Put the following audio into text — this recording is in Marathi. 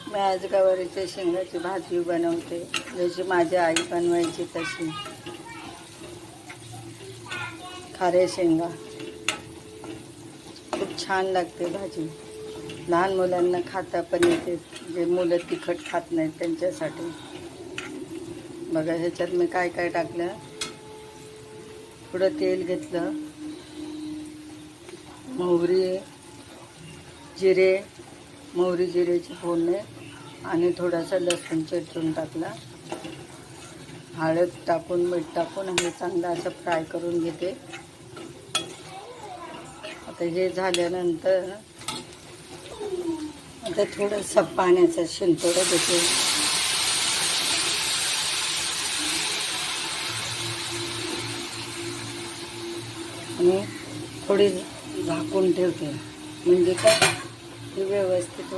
मी आज गवारीच्या शेंगाची भाजी बनवते, जशी माझी आई बनवायची तशी. खारे शेंगा खूप छान लागते भाजी. लहान मुलांना खाता पण येते, जे मुलं तिखट खात नाहीत त्यांच्यासाठी. बघा ह्याच्यात मी काय काय टाकलं. थोडं तेल घेतलं, मोहरी जिरेची फोडणी आणि थोडासा लसूण चिरचून टाकला. हळद टाकून मीठ टाकून हे चांगलं असं फ्राय करून घेते. आता हे झाल्यानंतर आता थोडंसं पाण्याचा शिंतोडा देते. आणि थोडी झाकून ठेवते, म्हणजे काय ते व्यवस्थित